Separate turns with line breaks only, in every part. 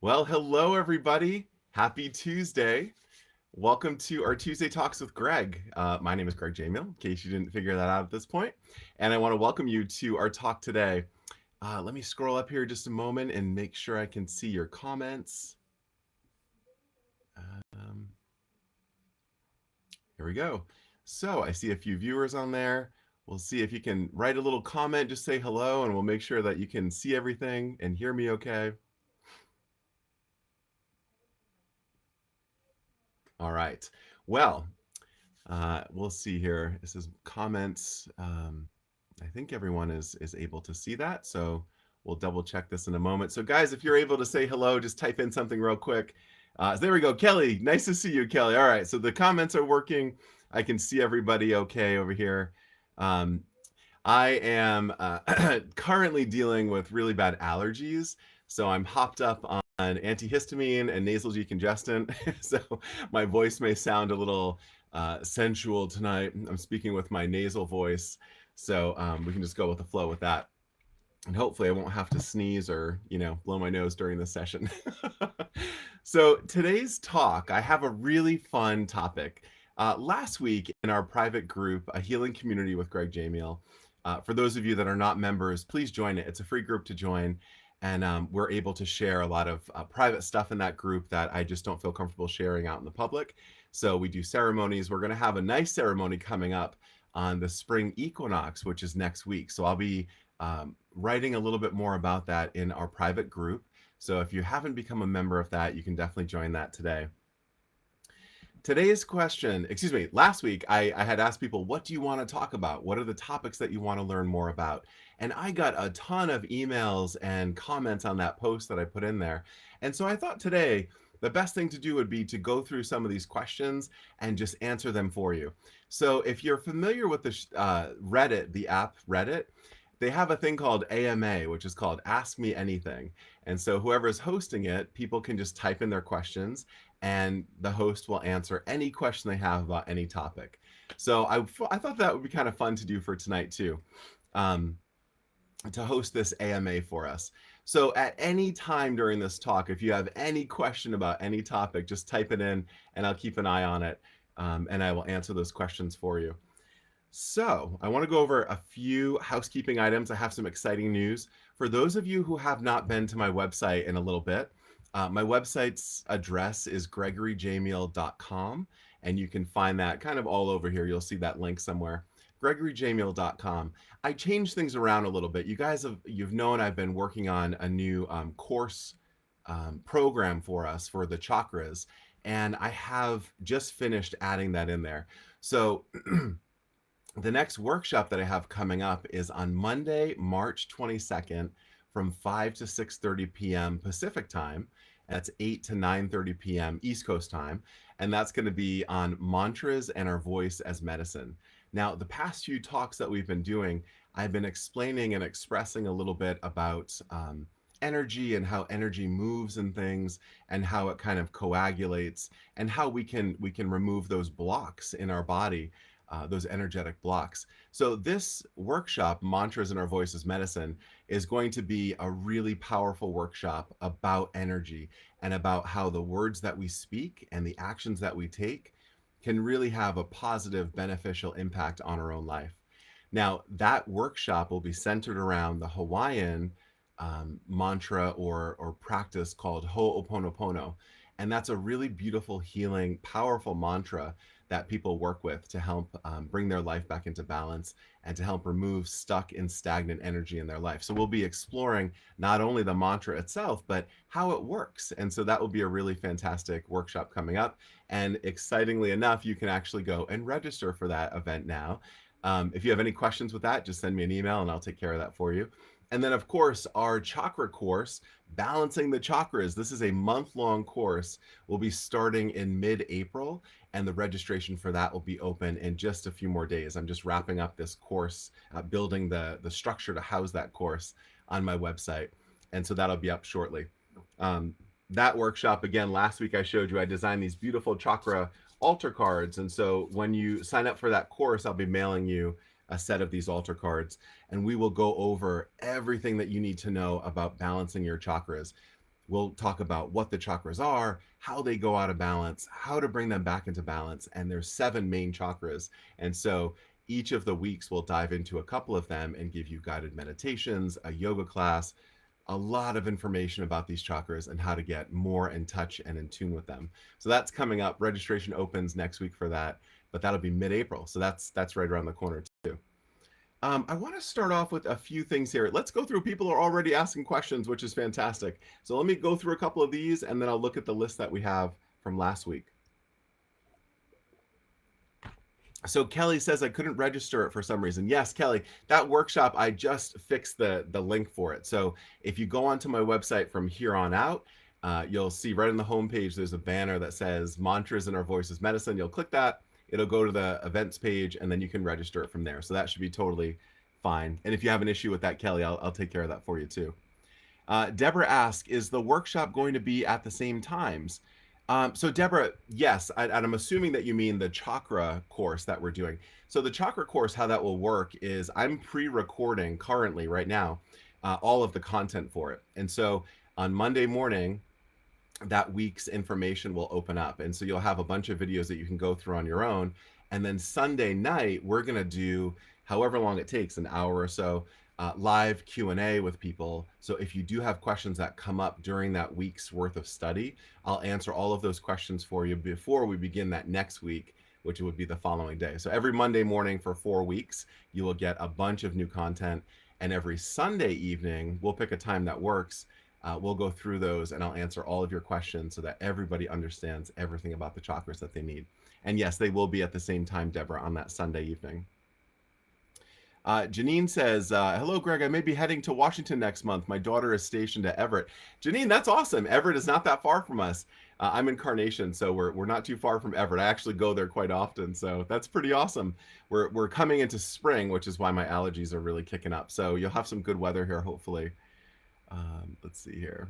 Well, hello, everybody. Happy Tuesday. Welcome to our Tuesday Talks with Greg. My name is Greg Jamiel, in case you didn't figure that out at this point. And I want to welcome you to our talk today. Let me scroll up here just a moment and make sure I can see your comments. Um, Here we go. So I see a few viewers on there. We'll see if you can write a little comment, just say hello, and we'll make sure that you can see everything and hear me okay. All right. Well, we'll see here. This is comments. I think everyone is able to see that, so we'll double check this in a moment. So guys, if you're able to say hello, just type in something real quick. There we go, Kelly. Nice to see you, Kelly. All right, so the comments are working. I can see everybody okay over here. Um, I am currently dealing with really bad allergies, so I'm hopped up on antihistamine and nasal decongestant. So my voice may sound a little sensual tonight. I'm speaking with my nasal voice, so we can just go with the flow with that. And hopefully I won't have to sneeze or, blow my nose during this session. So today's talk, I have a really fun topic. Last week in our private group, A Healing Community with Greg Jamiel, for those of you that are not members, please join it. It's a free group to join. And we're able to share a lot of private stuff in that group that I just don't feel comfortable sharing out in the public. So we do ceremonies. We're going to have a nice ceremony coming up on the spring equinox, which is next week. So I'll be writing a little bit more about that in our private group. So if you haven't become a member of that, you can definitely join that today. Today's question, last week I had asked people, what do you want to talk about? What are the topics that you want to learn more about? And I got a ton of emails and comments on that post that I put in there. And so I thought today, the best thing to do would be to go through some of these questions and just answer them for you. So if you're familiar with the Reddit, the app Reddit, they have a thing called AMA, which is called Ask Me Anything. And so whoever's hosting it, people can just type in their questions and the host will answer any question they have about any topic. So I thought that would be kind of fun to do for tonight too, to host this AMA for us. So at any time during this talk, if you have any question about any topic, just type it in and I'll keep an eye on it, and I will answer those questions for you. So I want to go over a few housekeeping items. I have some exciting news. For those of you who have not been to my website in a little bit, my website's address is gregoryjamiel.com, and you can find that kind of all over here. You'll see that link somewhere, gregoryjamiel.com. I changed things around a little bit. You've known I've been working on a new course program for us for the chakras, and I have just finished adding that in there. So the next workshop that I have coming up is on Monday, March 22nd from 5 to 6:30 p.m. Pacific time. That's 8 to 9:30 p.m. East Coast time. And that's going to be on mantras and our voice as medicine. Now, the past few talks that we've been doing, I've been explaining and expressing a little bit about energy and how energy moves and things and how it kind of coagulates and how we can remove those blocks in our body, those energetic blocks. So this workshop, Mantras in Our Voices Medicine, is going to be a really powerful workshop about energy and about how the words that we speak and the actions that we take can really have a positive, beneficial impact on our own life. Now, that workshop will be centered around the Hawaiian mantra or practice called Ho'oponopono. And that's a really beautiful, healing, powerful mantra that people work with to help bring their life back into balance and to help remove stuck and stagnant energy in their life. So we'll be exploring not only the mantra itself, but how it works. And so that will be a really fantastic workshop coming up. And excitingly enough, you can actually go and register for that event now. If you have any questions with that, just send me an email and I'll take care of that for you. And then, of course, our chakra course, Balancing the Chakras. This is a month-long course. Will be starting in mid-April, and the registration for that will be open in just a few more days. I'm just wrapping up this course, building the structure to house that course on my website, and so that'll be up shortly. That workshop, again, last week I showed you, I designed these beautiful chakra altar cards, and so when you sign up for that course, I'll be mailing you a set of these altar cards, and we will go over everything that you need to know about balancing your chakras. we'll talk about what the chakras are, how they go out of balance, how to bring them back into balance. And there's 7 main chakras. And so each of the weeks we'll dive into a couple of them and give you guided meditations, a yoga class, a lot of information about these chakras and how to get more in touch and in tune with them. So that's coming up. Registration opens next week for that, but that'll be mid-April. So that's right around the corner too. I want to start off with a few things here. Let's go through. People are already asking questions, which is fantastic. So let me go through a couple of these, and then I'll look at the list that we have from last week. So Kelly says I couldn't register it for some reason. Yes, Kelly, that workshop, I just fixed the link for it. So if you go onto my website from here on out, you'll see right on the homepage, there's a banner that says Mantras in Our Voices Medicine. You'll click that. It'll go to the events page, and then you can register it from there. So that should be totally fine. And if you have an issue with that, Kelly, I'll take care of that for you too. Deborah asks, is the workshop going to be at the same times? So Deborah, yes, and I'm assuming that you mean the chakra course that we're doing. So the chakra course, how that will work is I'm pre-recording currently right now all of the content for it. And so on Monday morning, that week's information will open up. And so you'll have a bunch of videos that you can go through on your own. And then Sunday night, we're going to do however long it takes, an hour or so, live Q&A with people. So if you do have questions that come up during that week's worth of study, I'll answer all of those questions for you before we begin that next week, which would be the following day. So every Monday morning for 4 weeks, you will get a bunch of new content. And every Sunday evening, we'll pick a time that works. We'll go through those and I'll answer all of your questions so that everybody understands everything about the chakras that they need. And yes, they will be at the same time, Deborah, on that Sunday evening. Janine says, hello, Greg. I may be heading to Washington next month. My daughter is stationed at Everett. Janine, that's awesome. Everett is not that far from us. I'm in Carnation, so we're not too far from Everett. I actually go there quite often, so that's pretty awesome. We're coming into spring, which is why my allergies are really kicking up. So you'll have some good weather here, hopefully. Let's see here.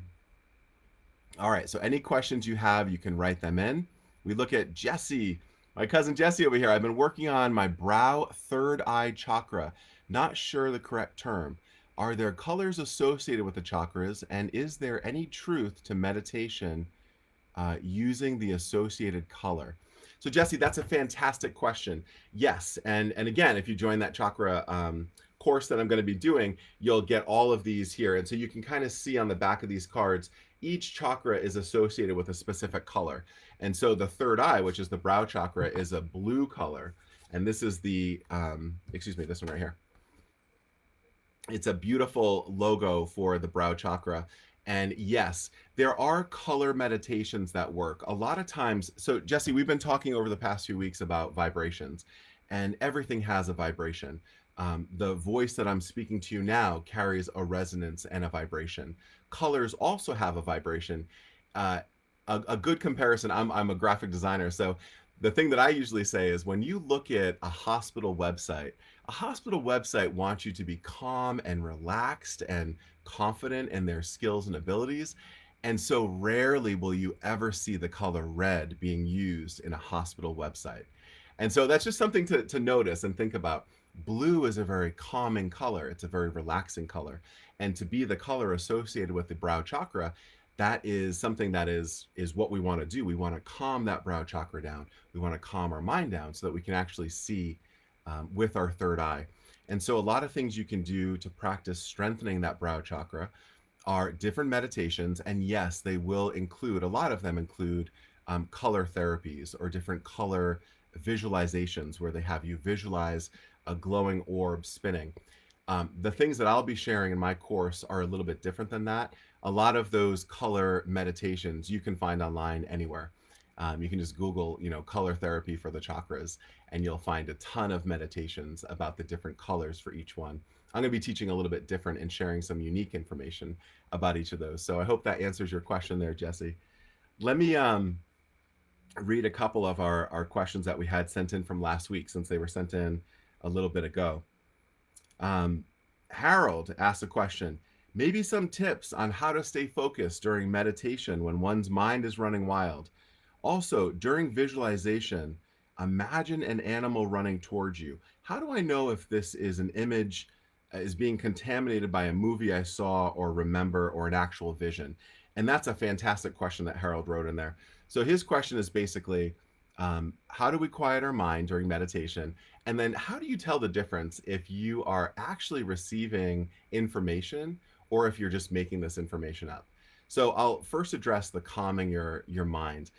All right, so any questions you have, you can write them in. We look at Jesse, my cousin Jesse over here. I've been working on my brow third eye chakra. Not sure the correct term. Are there colors associated with the chakras, and is there any truth to meditation using the associated color? So Jesse, that's a fantastic question. Yes, and again, if you join that chakra course that I'm going to be doing, you'll get all of these here. And so you can kind of see on the back of these cards, each chakra is associated with a specific color. And so the third eye, which is the brow chakra, is a blue color. And this is the, excuse me, this one right here. It's a beautiful logo for the brow chakra. And yes, there are color meditations that work. A lot of times, so Jesse, we've been talking over the past few weeks about vibrations, and everything has a vibration. The voice that I'm speaking to you now carries a resonance and a vibration. Colors also have a vibration. A good comparison, I'm a graphic designer, so the thing that I usually say is when you look at a hospital website wants you to be calm and relaxed and confident in their skills and abilities. And so rarely will you ever see the color red being used in a hospital website. And so that's just something to notice and think about. Blue is a very calming color. It's a very relaxing color. And to be the color associated with the brow chakra, that is something that is what we want to do. We want to calm that brow chakra down. We want to calm our mind down so that we can actually see with our third eye. And so a lot of things you can do to practice strengthening that brow chakra are different meditations. And yes, they will include, a lot of them include color therapies or different color visualizations where they have you visualize a glowing orb spinning. The things that I'll be sharing in my course are a little bit different than that. A lot of those color meditations you can find online anywhere. You can just Google, color therapy for the chakras, and you'll find a ton of meditations about the different colors for each one. I'm going to be teaching a little bit different and sharing some unique information about each of those. So I hope that answers your question there, Jesse. Let me read a couple of our questions that we had sent in from last week, since they were sent in a little bit ago. Harold asked a question. Maybe some tips on how to stay focused during meditation when one's mind is running wild. Also, during visualization, imagine an animal running towards you. How do I know if this is an image is being contaminated by a movie I saw or remember or an actual vision? And that's a fantastic question that Harold wrote in there. So his question is basically, how do we quiet our mind during meditation? And then how do you tell the difference if you are actually receiving information or if you're just making this information up? So I'll first address the calming your mind.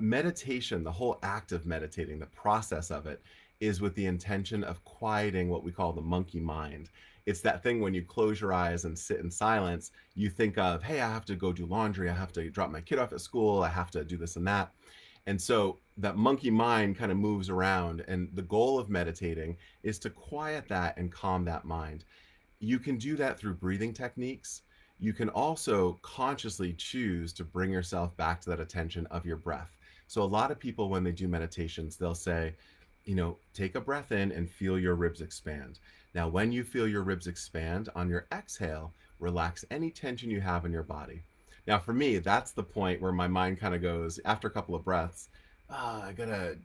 Meditation, the whole act of meditating, the process of it, is with the intention of quieting what we call the monkey mind. It's that thing when you close your eyes and sit in silence, you think of, hey, I have to go do laundry, I have to drop my kid off at school, I have to do this and that. And so that monkey mind kind of moves around. And the goal of meditating is to quiet that and calm that mind. You can do that through breathing techniques. You can also consciously choose to bring yourself back to that attention of your breath. So, a lot of people, when they do meditations, they'll say, take a breath in and feel your ribs expand. Now, when you feel your ribs expand on your exhale, relax any tension you have in your body. Now, for me, that's the point where my mind kind of goes after a couple of breaths. I gotta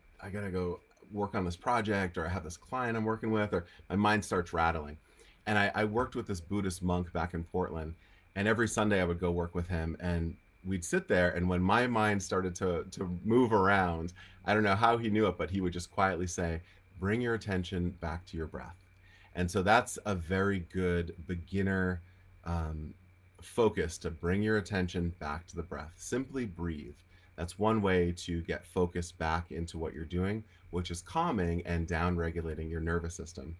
go work on this project, or I have this client I'm working with, or my mind starts rattling. And I worked with this Buddhist monk back in Portland, and every Sunday I would go work with him, and we'd sit there. And when my mind started to move around, I don't know how he knew it, but he would just quietly say, "Bring your attention back to your breath." And so that's a very good beginner um, focus, to bring your attention back to the breath. Simply breathe. That's one way to get focused back into what you're doing, which is calming and down regulating your nervous system.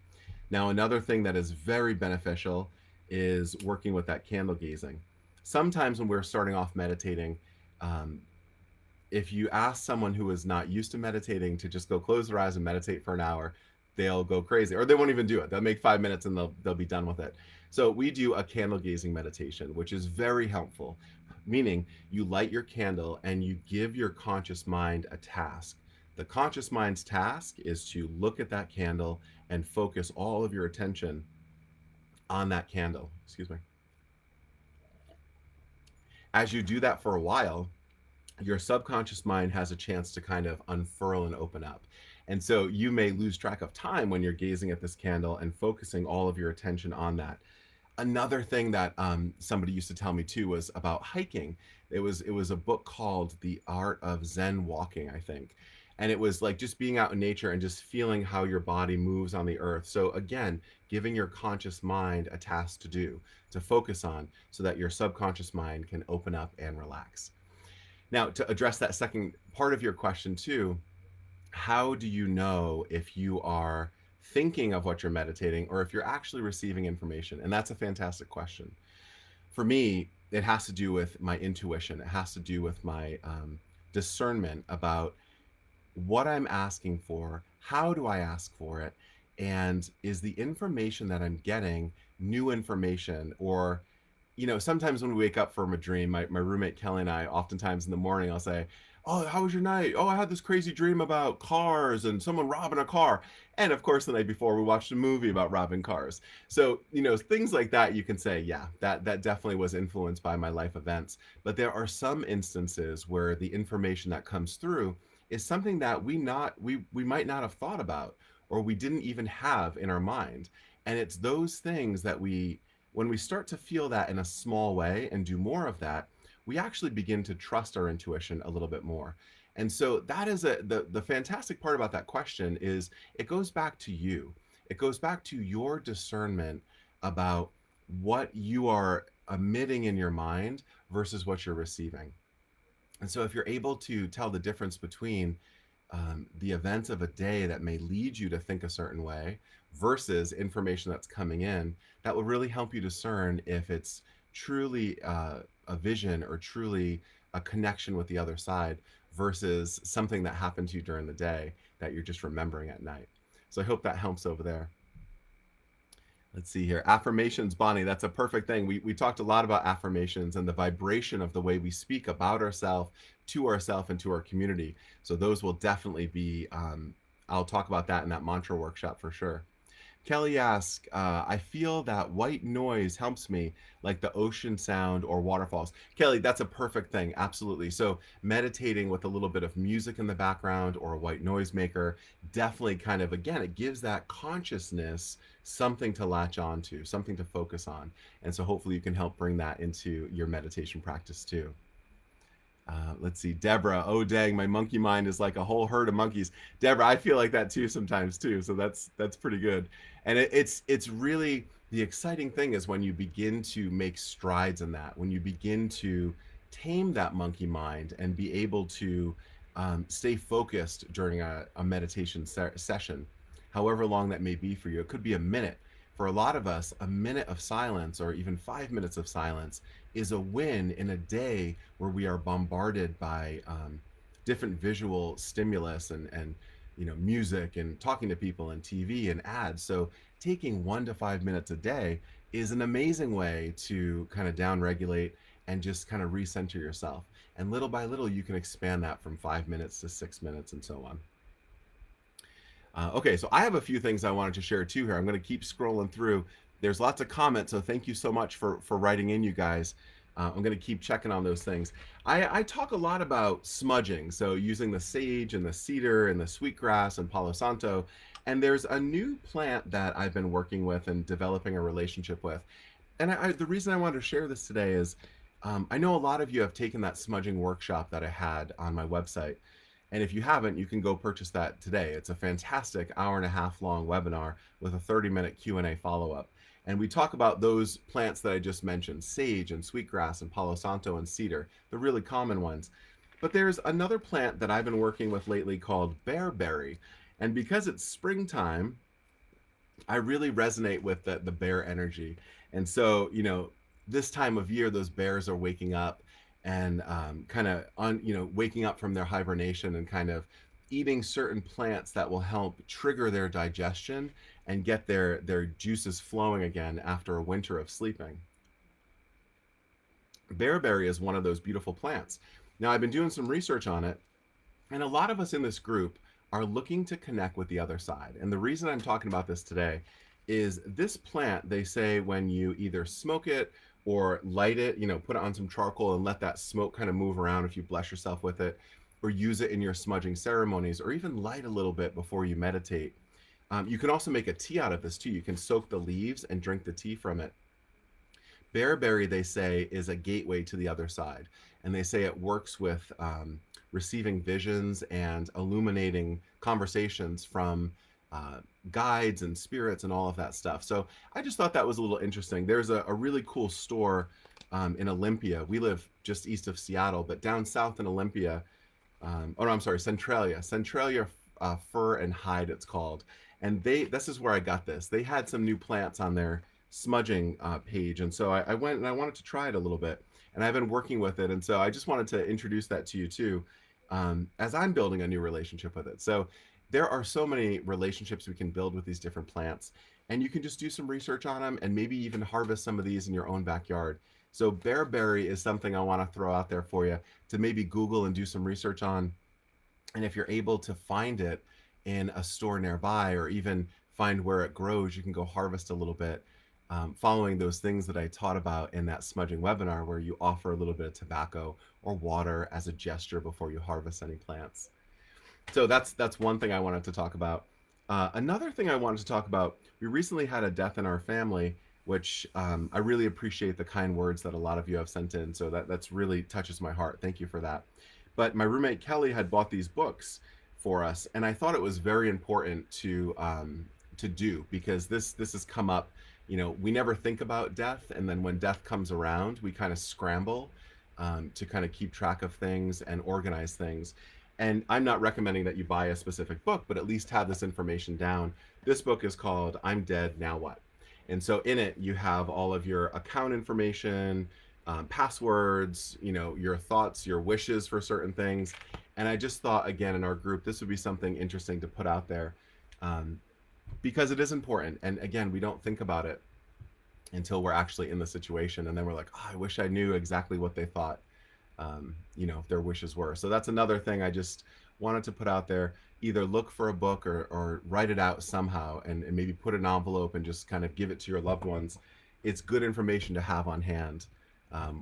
Now, another thing that is very beneficial is working with that candle gazing. Sometimes when we're starting off meditating, um, if you ask someone who is not used to meditating to just go close their eyes and meditate for an hour, they'll go crazy, or they won't even do it. They'll make 5 minutes and they'll be done with it. So we do a candle gazing meditation, which is very helpful, meaning you light your candle and you give your conscious mind a task. The conscious mind's task is to look at that candle and focus all of your attention on that candle. Excuse me. As you do that for a while, your subconscious mind has a chance to kind of unfurl and open up. And so you may lose track of time when you're gazing at this candle and focusing all of your attention on that. Another thing that somebody used to tell me too was about hiking. It was a book called The Art of Zen Walking, I think. And it was like just being out in nature and just feeling how your body moves on the earth. So again, giving your conscious mind a task to do, to focus on, so that your subconscious mind can open up and relax. Now, to address that second part of your question too, how do you know if you are thinking of what you're meditating or if you're actually receiving information? And that's a fantastic question. For me, it has to do with my intuition. It has to do with my discernment about what I'm asking for, how do I ask for it, and is the information that I'm getting new information? Or, sometimes when we wake up from a dream, my roommate Kelly and I, oftentimes in the morning, I'll say, "Oh, how was your night? Oh, I had this crazy dream about cars and someone robbing a car." And of course, the night before, we watched a movie about robbing cars. So, things like that, you can say, yeah, that definitely was influenced by my life events. But there are some instances where the information that comes through is something that we might not have thought about, or we didn't even have in our mind. And it's those things that when we start to feel that in a small way and do more of that, we actually begin to trust our intuition a little bit more. And so that is the fantastic part about that question is it goes back to you. It goes back to your discernment about what you are emitting in your mind versus what you're receiving. And so if you're able to tell the difference between the events of a day that may lead you to think a certain way versus information that's coming in, that will really help you discern if it's truly a vision or truly a connection with the other side versus something that happened to you during the day that you're just remembering at night. So I hope that helps over there. Let's see here. Affirmations, Bonnie, that's a perfect thing. We talked a lot about affirmations and the vibration of the way we speak about ourselves, and to our community. So those will definitely be, I'll talk about that in that mantra workshop for sure. Kelly asks, I feel that white noise helps me, like the ocean sound or waterfalls. Kelly, that's a perfect thing. Absolutely. So, meditating with a little bit of music in the background or a white noise maker definitely kind of, again, it gives that consciousness something to latch on to, something to focus on. And so, hopefully, you can help bring that into your meditation practice too. Let's see, Deborah. Oh dang, my monkey mind is like a whole herd of monkeys. Deborah, I feel like that too sometimes too. So that's pretty good. And it's really the exciting thing is when you begin to make strides in that, when you begin to tame that monkey mind and be able to stay focused during a meditation session, however long that may be for you. It could be a minute. For a lot of us, a minute of silence or even 5 minutes of silence is a win in a day where we are bombarded by different visual stimulus and music and talking to people and TV and ads. So taking 1 to 5 minutes a day is an amazing way to kind of down regulate and just kind of recenter yourself. And little by little, you can expand that from 5 minutes to 6 minutes and so on. Okay, so I have a few things I wanted to share too here. I'm going to keep scrolling through. There's lots of comments, so thank you so much for writing in, you guys. I'm going to keep checking on those things. I talk a lot about smudging, so using the sage and the cedar and the sweetgrass and Palo Santo. And there's a new plant that I've been working with and developing a relationship with. And the reason I wanted to share this today is I know a lot of you have taken that smudging workshop that I had on my website. And if you haven't, you can go purchase that today. It's a fantastic hour-and-a-half long webinar with a 30-minute Q&A follow-up. And we talk about those plants that I just mentioned, sage and sweetgrass and Palo Santo and cedar, the really common ones. But there's another plant that I've been working with lately called bearberry. And because it's springtime, I really resonate with the bear energy. And so, this time of year, those bears are waking up and kind of waking up from their hibernation and kind of eating certain plants that will help trigger their digestion and get their juices flowing again after a winter of sleeping. Bearberry is one of those beautiful plants. Now, I've been doing some research on it, and a lot of us in this group are looking to connect with the other side. And the reason I'm talking about this today is this plant, they say when you either smoke it or light it, put it on some charcoal and let that smoke kind of move around if you bless yourself with it, or use it in your smudging ceremonies, or even light a little bit before you meditate. You can also make a tea out of this too. You can soak the leaves and drink the tea from it. Bearberry, they say, is a gateway to the other side. And they say it works with receiving visions and illuminating conversations from guides and spirits and all of that stuff. So I just thought that was a little interesting. There's a really cool store in Olympia. We live just east of Seattle, but down south in Olympia, oh no, I'm sorry, Centralia Fur and Hide, it's called. And this is where I got this. They had some new plants on their smudging page, and so I went and I wanted to try it a little bit, and I've been working with it, and so I just wanted to introduce that to you too, as I'm building a new relationship with it. So there are so many relationships we can build with these different plants, and you can just do some research on them and maybe even harvest some of these in your own backyard. So bearberry is something I want to throw out there for you to maybe Google and do some research on. And if you're able to find it in a store nearby or even find where it grows, you can go harvest a little bit, following those things that I taught about in that smudging webinar where you offer a little bit of tobacco or water as a gesture before you harvest any plants. So that's one thing I wanted to talk about. Another thing I wanted to talk about, we recently had a death in our family, which I really appreciate the kind words that a lot of you have sent in. So that's really touches my heart. Thank you for that. But my roommate Kelly had bought these books for us, and I thought it was very important to do because this has come up. We never think about death, and then when death comes around, we kind of scramble to kind of keep track of things and organize things. And I'm not recommending that you buy a specific book, but at least have this information down. This book is called I'm Dead, Now What? And so in it, you have all of your account information, passwords, your thoughts, your wishes for certain things. And I just thought, again, in our group, this would be something interesting to put out there because it is important. And again, we don't think about it until we're actually in the situation. And then we're like, oh, I wish I knew exactly what they thought, their wishes were. So that's another thing I just wanted to put out there, either look for a book or write it out somehow, and maybe put an envelope and just kind of give it to your loved ones. It's good information to have on hand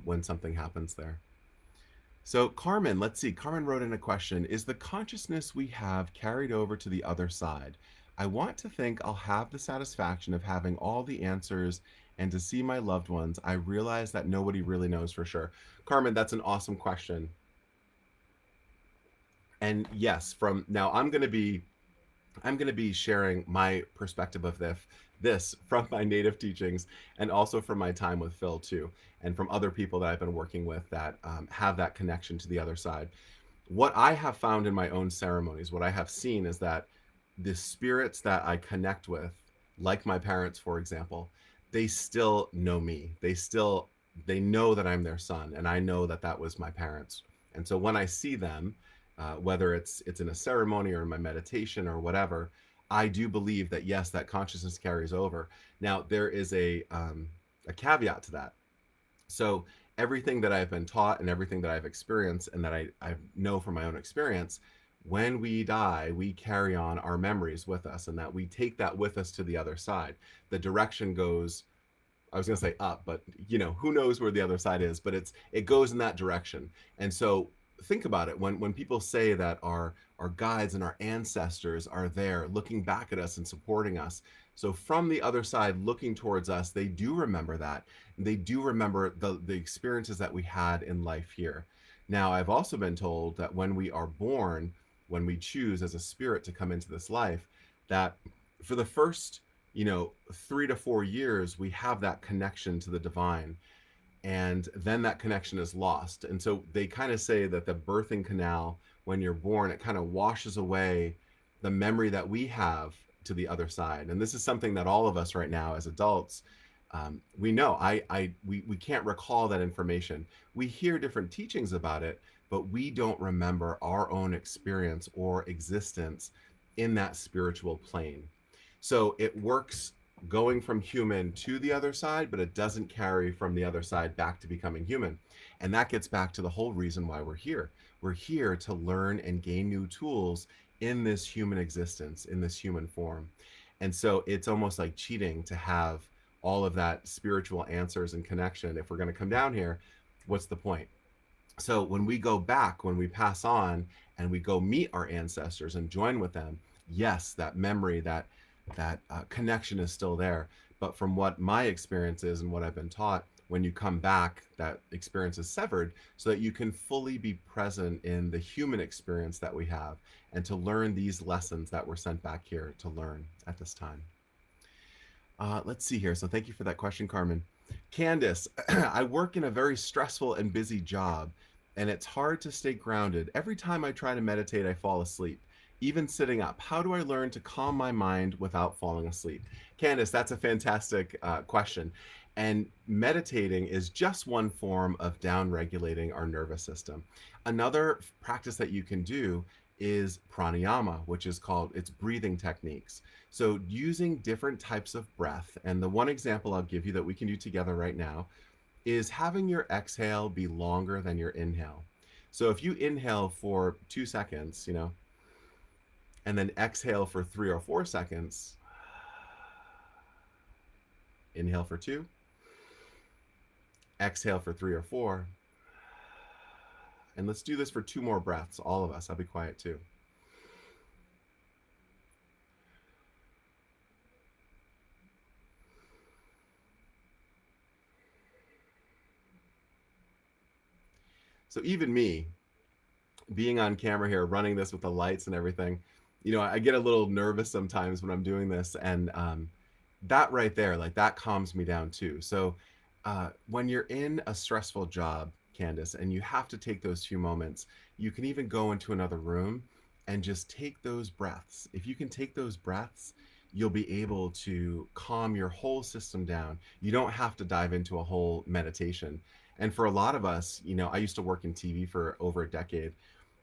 when something happens there. So, Carmen, let's see. Carmen wrote in a question: is the consciousness we have carried over to the other side? I want to think I'll have the satisfaction of having all the answers and to see my loved ones. I realize that nobody really knows for sure. Carmen, that's an awesome question. And yes, from now I'm going to be sharing my perspective of this from my native teachings, and also from my time with Phil too, and from other people that I've been working with that have that connection to the other side. What I have found in my own ceremonies, what I have seen is that the spirits that I connect with, like my parents, for example, they still know me. They know that I'm their son, and I know that that was my parents. And so when I see them, whether it's in a ceremony or in my meditation or whatever, I do believe that yes, that consciousness carries over. Now there is a caveat to that. So everything that I've been taught and everything that I've experienced and that I know from my own experience, when we die, we carry on our memories with us, and that we take that with us to the other side. The direction goes, I was going to say up, but who knows where the other side is, but it goes in that direction. And so think about it. When people say that our guides and our ancestors are there looking back at us and supporting us, so from the other side looking towards us, they do remember that. They do remember the experiences that we had in life here. Now, I've also been told that when we are born, when we choose as a spirit to come into this life, that for the first 3 to 4 years, we have that connection to the divine, and then that connection is lost. And so they kind of say that the birthing canal, when you're born, it kind of washes away the memory that we have to the other side. And this is something that all of us right now as adults, we know. We can't recall that information. We hear different teachings about it, but we don't remember our own experience or existence in that spiritual plane. So it works going from human to the other side, but it doesn't carry from the other side back to becoming human. And that gets back to the whole reason why we're here. We're here to learn and gain new tools in this human existence, in this human form. And so it's almost like cheating to have all of that spiritual answers and connection. If we're going to come down here, what's the point? So when we go back, when we pass on and we go meet our ancestors and join with them, yes, that memory, that connection is still there. But from what my experience is and what I've been taught, when you come back, that experience is severed so that you can fully be present in the human experience that we have, and to learn these lessons that we're sent back here to learn at this time. Let's see here. So thank you for that question, Carmen. Candace, I work in a very stressful and busy job, and it's hard to stay grounded. Every time I try to meditate, I fall asleep, even sitting up. How do I learn to calm my mind without falling asleep? Candace, that's a fantastic question. And meditating is just one form of down regulating our nervous system. Another practice that you can do is pranayama, which is called, it's breathing techniques. So using different types of breath. And the one example I'll give you that we can do together right now is having your exhale be longer than your inhale. So if you inhale for 2 seconds, and then exhale for 3 or 4 seconds, inhale for 2, exhale for 3 or 4, and let's do this for 2 more breaths, all of us. I'll be quiet too. So even me, being on camera here, running this with the lights and everything, I get a little nervous sometimes when I'm doing this, and that right there, like, that calms me down too. So when you're in a stressful job, Candace, and you have to take those few moments, you can even go into another room and just take those breaths. If you can take those breaths, you'll be able to calm your whole system down. You don't have to dive into a whole meditation. And for a lot of us, I used to work in TV for over a decade.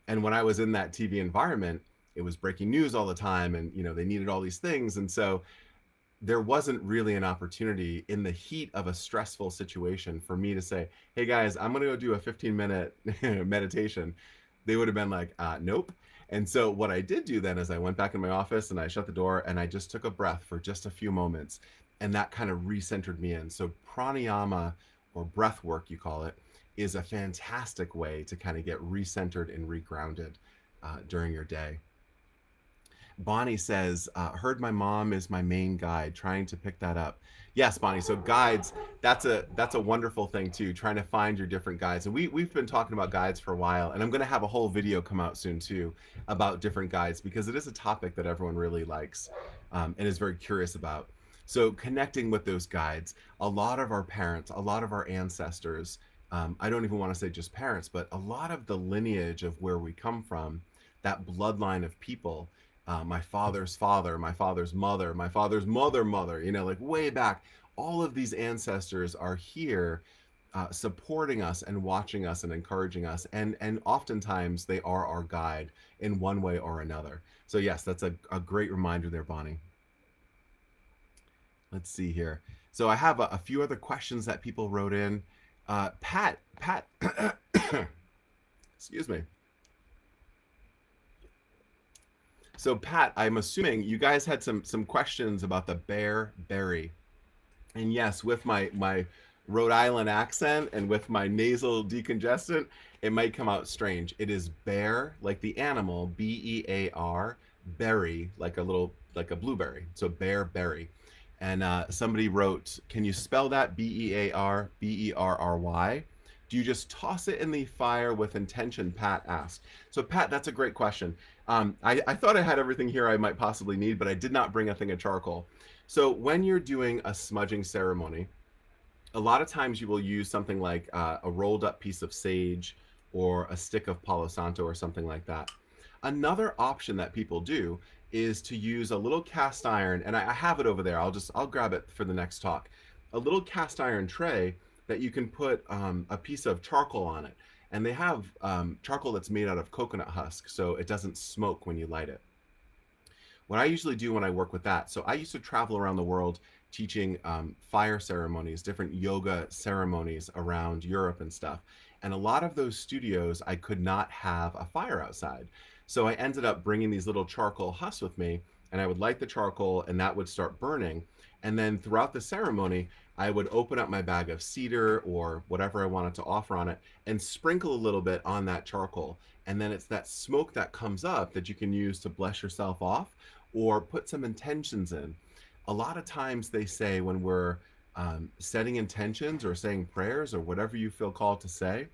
And when I was in that TV environment, it was breaking news all the time, and they needed all these things. And so there wasn't really an opportunity in the heat of a stressful situation for me to say, hey guys, I'm going to go do a 15-minute meditation. They would have been like, nope. And so what I did do then is I went back in my office and I shut the door and I just took a breath for just a few moments, and that kind of recentered me in. So pranayama, or breath work you call it, is a fantastic way to kind of get recentered and regrounded during your day. Bonnie says, heard my mom is my main guide, trying to pick that up. Yes, Bonnie. So guides, that's a wonderful thing too, trying to find your different guides. And we've been talking about guides for a while, and I'm going to have a whole video come out soon too about different guides, because it is a topic that everyone really likes and is very curious about. So connecting with those guides, a lot of our parents, a lot of our ancestors, I don't even want to say just parents, but a lot of the lineage of where we come from, that bloodline of people, my father's father, my father's mother, my father's mother, like way back. All of these ancestors are here supporting us and watching us and encouraging us. And oftentimes they are our guide in one way or another. So yes, that's a great reminder there, Bonnie. Let's see here. So I have a few other questions that people wrote in. Pat, excuse me. So Pat, I'm assuming you guys had some questions about the bear berry. And yes, with my Rhode Island accent and with my nasal decongestant, it might come out strange. It is bear, like the animal, Bear, berry, like a blueberry. So bear berry. And somebody wrote, "Can you spell that? Bearberry? Do you just toss it in the fire with intention?" Pat asked. So Pat, that's a great question. I thought I had everything here I might possibly need, but I did not bring a thing of charcoal. So when you're doing a smudging ceremony, a lot of times you will use something like a rolled up piece of sage or a stick of Palo Santo or something like that. Another option that people do is to use a little cast iron, and I have it over there. I'll grab it for the next talk. A little cast iron tray that you can put a piece of charcoal on it, and they have charcoal that's made out of coconut husk, so it doesn't smoke when you light it. What I usually do when I work with that, so I used to travel around the world teaching fire ceremonies, different yoga ceremonies around Europe and stuff. And a lot of those studios, I could not have a fire outside. So I ended up bringing these little charcoal husks with me, and I would light the charcoal and that would start burning. And then throughout the ceremony, I would open up my bag of cedar or whatever I wanted to offer on it and sprinkle a little bit on that charcoal. And then it's that smoke that comes up that you can use to bless yourself off or put some intentions in. A lot of times they say when we're setting intentions or saying prayers or whatever you feel called to say,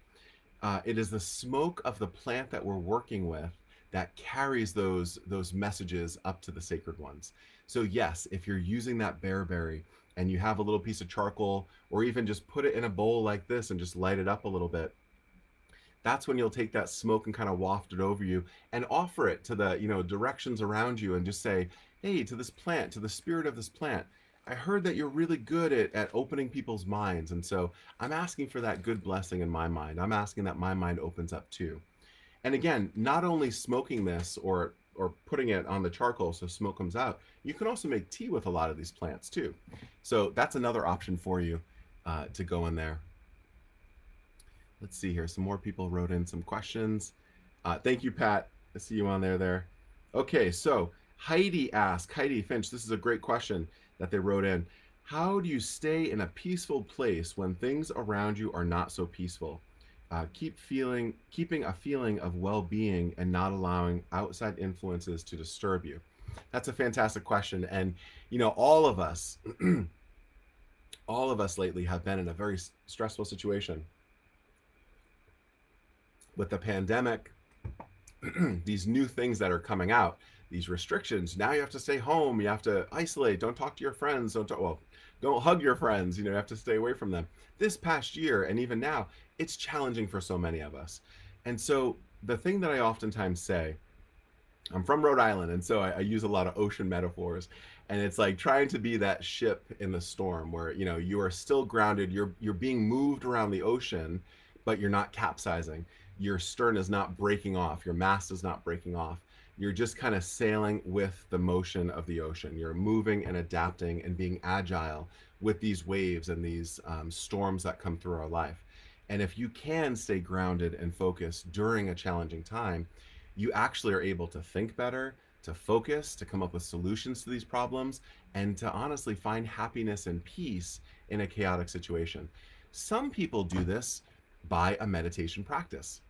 it is the smoke of the plant that we're working with that carries those messages up to the sacred ones. So yes, if you're using that bearberry and you have a little piece of charcoal, or even just put it in a bowl like this and just light it up a little bit, that's when you'll take that smoke and kind of waft it over you and offer it to the directions around you and just say, hey, to this plant, to the spirit of this plant, I heard that you're really good at opening people's minds, and so I'm asking for that good blessing in my mind. I'm asking that my mind opens up too. And again, not only smoking this or putting it on the charcoal so smoke comes out, you can also make tea with a lot of these plants too. So that's another option for you to go in there. Let's see here. Some more people wrote in some questions. Thank you, Pat. I see you on there. Okay, so Heidi Finch, this is a great question that they wrote in. How do you stay in a peaceful place when things around you are not so peaceful? Keeping a feeling of well-being and not allowing outside influences to disturb you. That's a fantastic question. And, all of us, all of us lately have been in a very stressful situation with the pandemic, these new things that are coming out, these restrictions. Now you have to stay home, you have to isolate, don't talk to your friends, don't hug your friends, you have to stay away from them. This past year and even now, it's challenging for so many of us. And so the thing that I oftentimes say, I'm from Rhode Island, and so I use a lot of ocean metaphors, and it's like trying to be that ship in the storm where you are still grounded, you're being moved around the ocean, but you're not capsizing. Your stern is not breaking off, your mast is not breaking off. You're just kind of sailing with the motion of the ocean. You're moving and adapting and being agile with these waves and these storms that come through our life. And if you can stay grounded and focused during a challenging time, you actually are able to think better, to focus, to come up with solutions to these problems, and to honestly find happiness and peace in a chaotic situation. Some people do this by a meditation practice.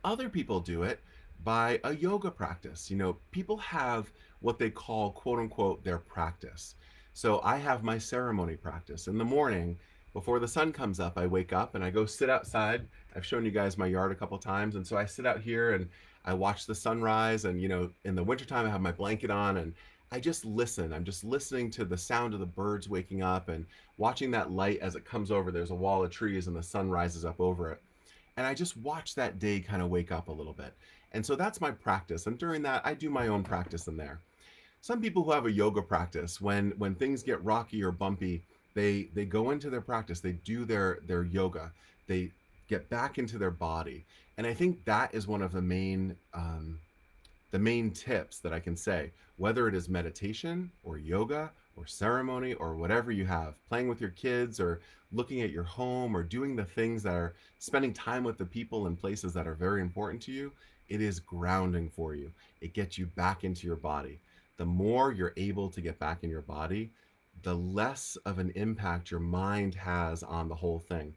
Other people do it by a yoga practice. People have what they call, quote unquote, their practice. So I have my ceremony practice. In the morning, before the sun comes up, I wake up and I go sit outside. I've shown you guys my yard a couple times. And so I sit out here and I watch the sunrise. And, in the wintertime, I have my blanket on and I just listen. I'm just listening to the sound of the birds waking up and watching that light as it comes over. There's a wall of trees and the sun rises up over it, and I just watch that day kind of wake up a little bit. And so that's my practice. And during that, I do my own practice in there. Some people who have a yoga practice, when things get rocky or bumpy, they go into their practice, they do their yoga, they get back into their body. And I think that is one of the main tips that I can say, whether it is meditation or yoga or ceremony or whatever you have, playing with your kids or looking at your home or doing the things that are spending time with the people and places that are very important to you, it is grounding for you. It gets you back into your body. The more you're able to get back in your body, the less of an impact your mind has on the whole thing.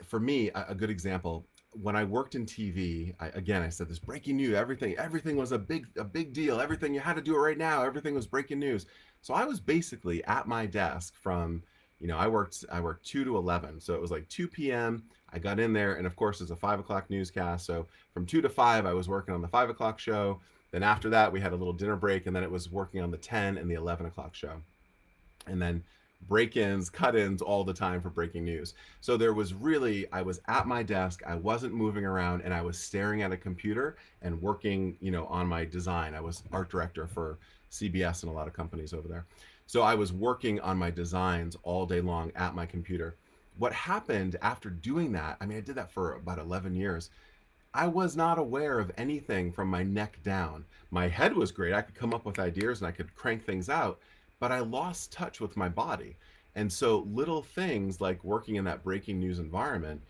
For me, a good example, when I worked in TV, I said this breaking news, everything was a big deal. Everything, you had to do it right now. Everything was breaking news. So I was basically at my desk from, I worked 2 to 11. So it was like 2 p.m. I got in there, and of course it's a 5 o'clock newscast. So from 2 to 5, I was working on the 5 o'clock show. Then after that, we had a little dinner break, and then it was working on the 10 and the 11 o'clock show. And then break-ins, cut-ins all the time for breaking news. So I was at my desk, I wasn't moving around, and I was staring at a computer and working, on my design. I was art director for CBS and a lot of companies over there. So I was working on my designs all day long at my computer. What happened after doing that, I did that for about 11 years. I was not aware of anything from my neck down. My head was great. I could come up with ideas and I could crank things out, but I lost touch with my body. And so little things like working in that breaking news environment,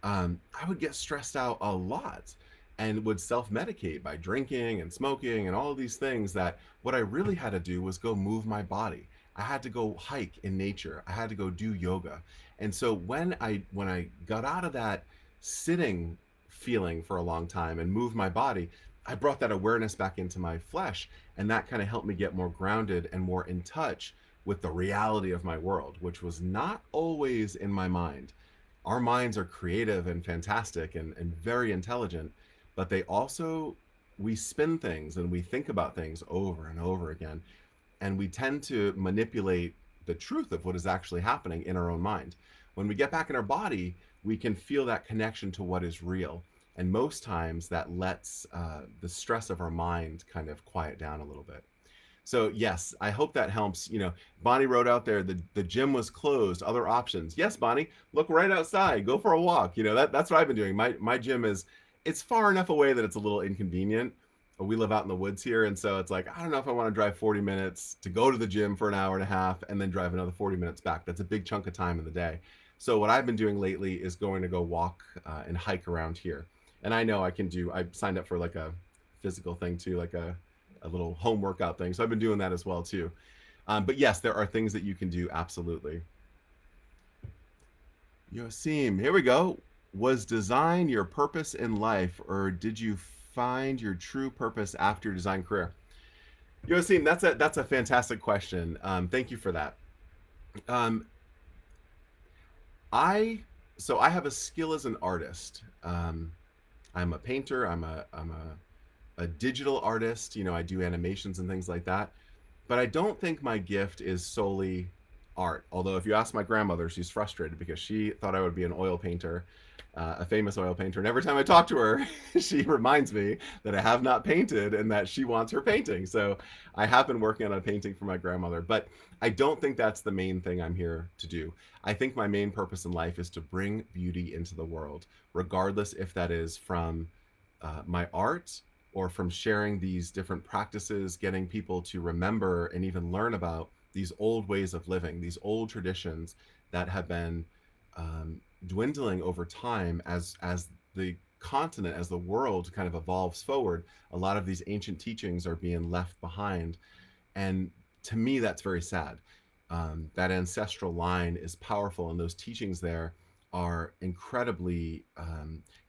I would get stressed out a lot and would self-medicate by drinking and smoking and all of these things, that what I really had to do was go move my body. I had to go hike in nature. I had to go do yoga. And so when I got out of that sitting feeling for a long time and moved my body, I brought that awareness back into my flesh, and that kind of helped me get more grounded and more in touch with the reality of my world, which was not always in my mind. Our minds are creative and fantastic and very intelligent, but we spin things and we think about things over and over again, and we tend to manipulate the truth of what is actually happening in our own mind. When we get back in our body, we can feel that connection to what is real. And most times that lets the stress of our mind kind of quiet down a little bit. So yes, I hope that helps. Bonnie wrote out there, the gym was closed, other options. Yes, Bonnie, look right outside, go for a walk. That's what I've been doing. My gym it's far enough away that it's a little inconvenient. We live out in the woods here, and so it's like, I don't know if I want to drive 40 minutes to go to the gym for an hour and a half and then drive another 40 minutes back. That's a big chunk of time in the day. So what I've been doing lately is going to go walk and hike around here. And I know I signed up for like a physical thing too, like a little home workout thing. So I've been doing that as well too. But yes, there are things that you can do. Absolutely. Yosim, here we go. Was design your purpose in life, or did you find your true purpose after your design career? Yosim, that's a fantastic question. Thank you for that. Um, I have a skill as an artist. I'm a painter. I'm a digital artist. I do animations and things like that. But I don't think my gift is solely art. Although if you ask my grandmother, she's frustrated because she thought I would be an oil painter, a famous oil painter. And every time I talk to her, she reminds me that I have not painted and that she wants her painting. So I have been working on a painting for my grandmother, but I don't think that's the main thing I'm here to do. I think my main purpose in life is to bring beauty into the world, regardless if that is from my art or from sharing these different practices, getting people to remember and even learn about these old ways of living, these old traditions that have been dwindling over time as the continent, as the world kind of evolves forward, a lot of these ancient teachings are being left behind. And to me, that's very sad. That ancestral line is powerful, and those teachings there are incredibly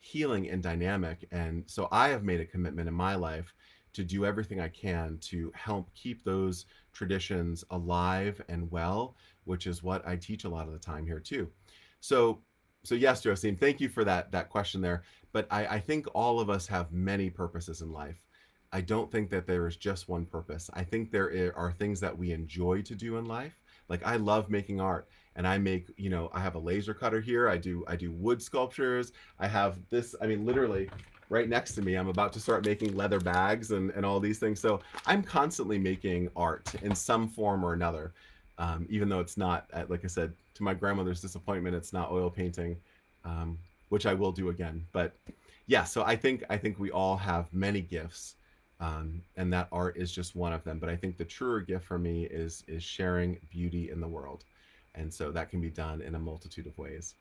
healing and dynamic. And so I have made a commitment in my life to do everything I can to help keep those traditions alive and well, which is what I teach a lot of the time here too. So, so yes, Josine, thank you for that question there. But I think all of us have many purposes in life. I don't think that there is just one purpose. I think there are things that we enjoy to do in life. Like I love making art, and I make, I have a laser cutter here. I do wood sculptures. I have this, I mean, literally right next to me, I'm about to start making leather bags and all these things. So I'm constantly making art in some form or another. Even though it's not, like I said, to my grandmother's disappointment, it's not oil painting, um, which I will do again. But yeah, so I think we all have many gifts, and that art is just one of them. But I think the truer gift for me is sharing beauty in the world, and so that can be done in a multitude of ways.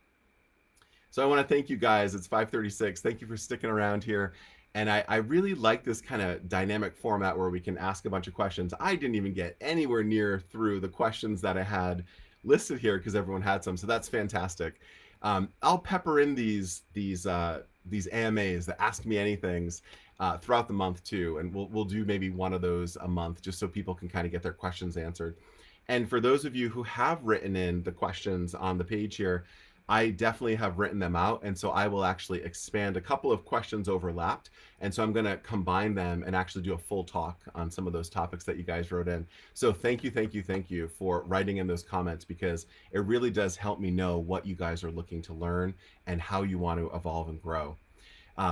So I want to thank you guys. It's 5:36. Thank you for sticking around here. And I really like this kind of dynamic format where we can ask a bunch of questions. I didn't even get anywhere near through the questions that I had listed here because everyone had some. So that's fantastic. I'll pepper in these AMAs, the Ask Me Anythings, throughout the month too, and we'll do maybe one of those a month just so people can kind of get their questions answered. And for those of you who have written in the questions on the page here, I definitely have written them out. And so I will actually expand. A couple of questions overlapped. And so I'm going to combine them and actually do a full talk on some of those topics that you guys wrote in. So thank you, thank you, thank you for writing in those comments, because it really does help me know what you guys are looking to learn and how you want to evolve and grow.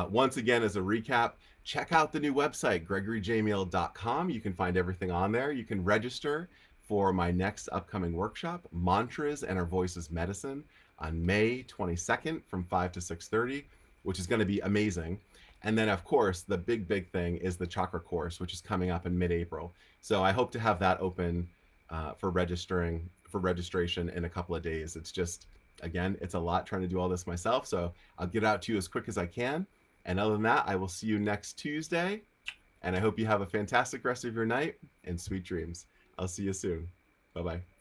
Once again, as a recap, check out the new website, gregoryjamiel.com. You can find everything on there. You can register for my next upcoming workshop, Mantras and Our Voices Medicine, on May 22nd from 5 to 6:30, which is going to be amazing. And then, of course, the big thing is the Chakra course, which is coming up in mid-April. So I hope to have that open for registration in a couple of days. It's just, again, it's a lot trying to do all this myself. So I'll get out to you as quick as I can. And other than that, I will see you next Tuesday. And I hope you have a fantastic rest of your night and sweet dreams. I'll see you soon. Bye-bye.